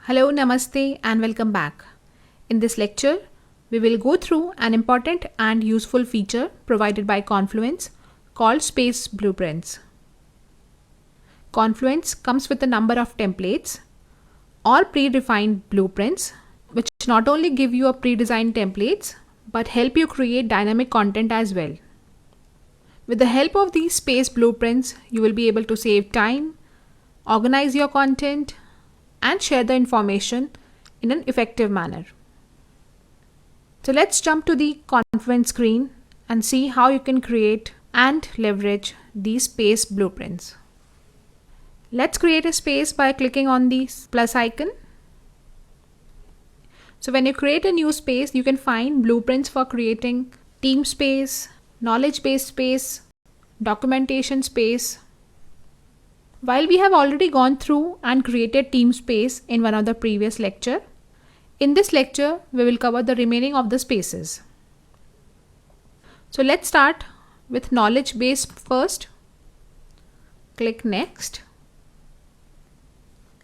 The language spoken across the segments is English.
Hello, Namaste, and welcome back. In this lecture, we will go through an important and useful feature provided by Confluence called Space Blueprints. Confluence comes with a number of templates or predefined blueprints, which not only give you a pre-designed templates but help you create dynamic content as well. With the help of these space blueprints, you will be able to save time, organize your content, and share the information in an effective manner. So let's jump to the Confluence screen and see how you can create and leverage these space blueprints. Let's create a space by clicking on the plus icon. So when you create a new space, you can find blueprints for creating team space, knowledge-based space, documentation space. While we have already gone through and created team space in one of the previous lecture, in this lecture we will cover the remaining of the spaces. So let's start with knowledge base first. Click next.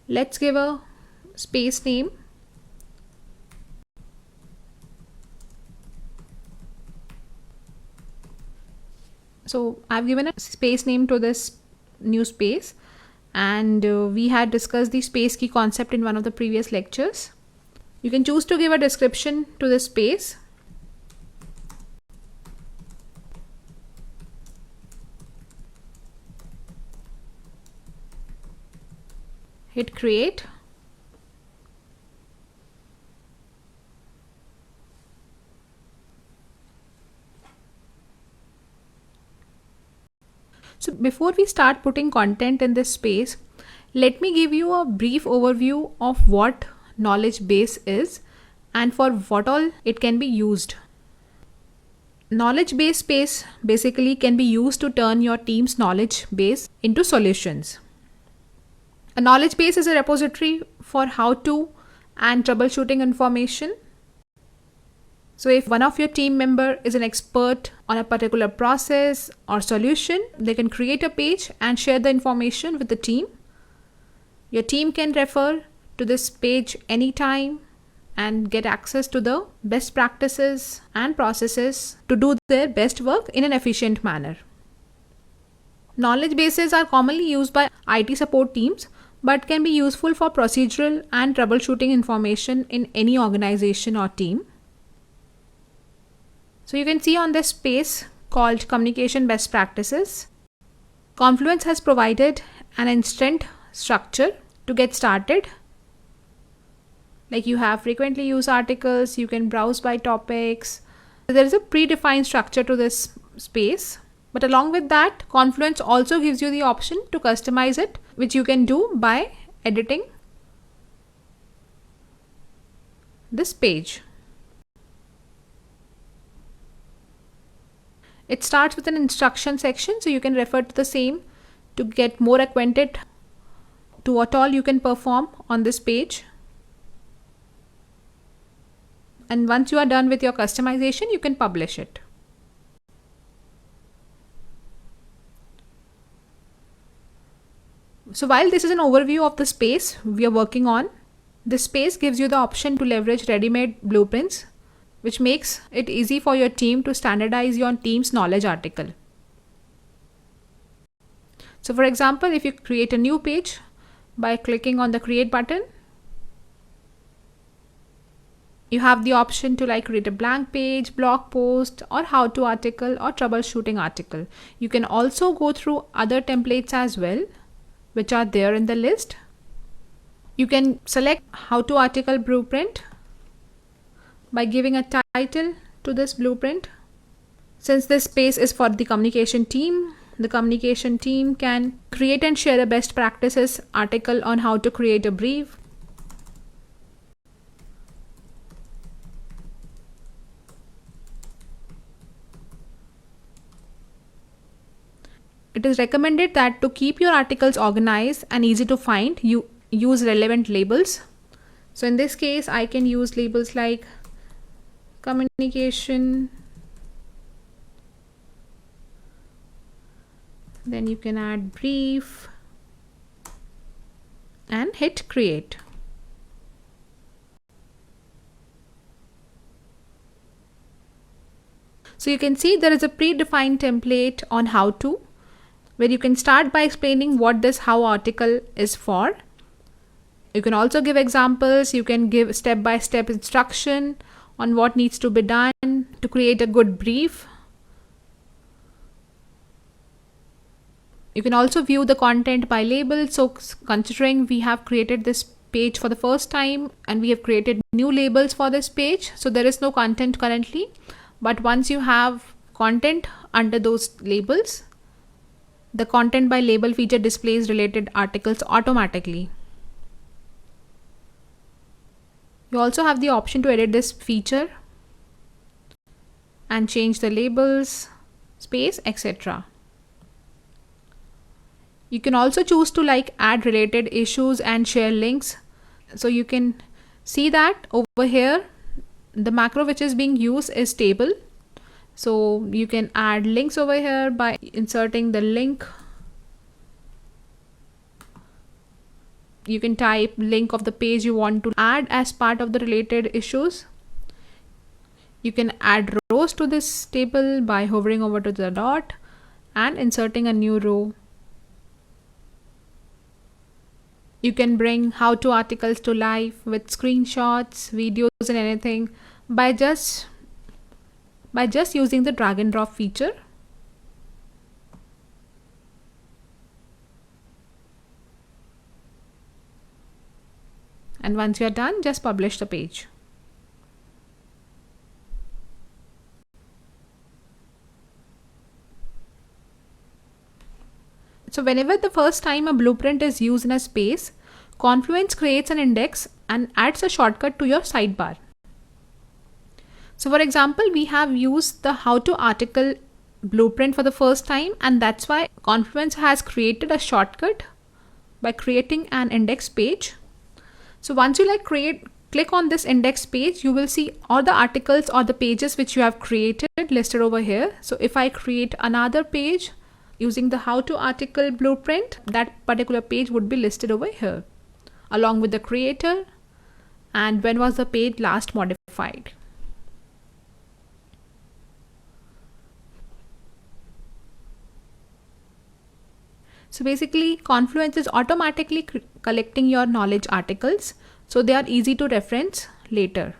Let's give a space name. So I've given a space name to this new space, and we had discussed the space key concept in one of the previous lectures. You can choose to give a description to this space. Hit create. So before we start putting content in this space, let me give you a brief overview of what knowledge base is and for what all it can be used. Knowledge base space basically can be used to turn your team's knowledge base into solutions. A knowledge base is a repository for how to and troubleshooting information. So if one of your team member is an expert on a particular process or solution, they can create a page and share the information with the team. Your team can refer to this page anytime and get access to the best practices and processes to do their best work in an efficient manner. Knowledge bases are commonly used by IT support teams but can be useful for procedural and troubleshooting information in any organization or team. So you can see on this space called Communication Best Practices, Confluence has provided an instant structure to get started. Like you have frequently used articles, you can browse by topics. There is a predefined structure to this space. But along with that, Confluence also gives you the option to customize it, which you can do by editing this page. It starts with an instruction section, so you can refer to the same to get more acquainted to what all you can perform on this page. And once you are done with your customization, you can publish it. So while this is an overview of the space we are working on, this space gives you the option to leverage ready-made blueprints, which makes it easy for your team to standardize your team's knowledge article. So for example, if you create a new page by clicking on the create button, you have the option to create a blank page, blog post, or how-to article or troubleshooting article. You can also go through other templates as well, which are there in the list. You can select how-to article blueprint by giving a title to this blueprint. Since this space is for the communication team, the communication team can create and share a best practices article on how to create a brief. It is recommended that to keep your articles organized and easy to find, you use relevant labels. So in this case, I can use labels like communication, then you can add brief and hit create. So you can see there is a predefined template on how to, where you can start by explaining what this how article is for. You can also give examples, you can give step-by-step instruction on what needs to be done to create a good brief. You can also view the content by label. So considering we have created this page for the first time and we have created new labels for this page, so there is no content currently, but once you have content under those labels, the content by label feature displays related articles automatically. You also have the option to edit this feature and change the labels, space, etc. You can also choose to add related issues and share links. So you can see that over here, the macro which is being used is table. So you can add links over here by inserting the link. You can type link of the page you want to add as part of the related issues. You can add rows to this table by hovering over to the dot and inserting a new row. You can bring how-to articles to life with screenshots, videos and anything by just using the drag and drop feature. And once you're done, just publish the page. So whenever the first time a blueprint is used in a space, Confluence creates an index and adds a shortcut to your sidebar. So for example, we have used the how to article blueprint for the first time, and that's why Confluence has created a shortcut by creating an index page. So once you click on this index page, you will see all the articles or the pages which you have created listed over here. So if I create another page using the how to article blueprint, that particular page would be listed over here along with the creator and when was the page last modified. So basically Confluence is automatically collecting your knowledge articles, so they are easy to reference later.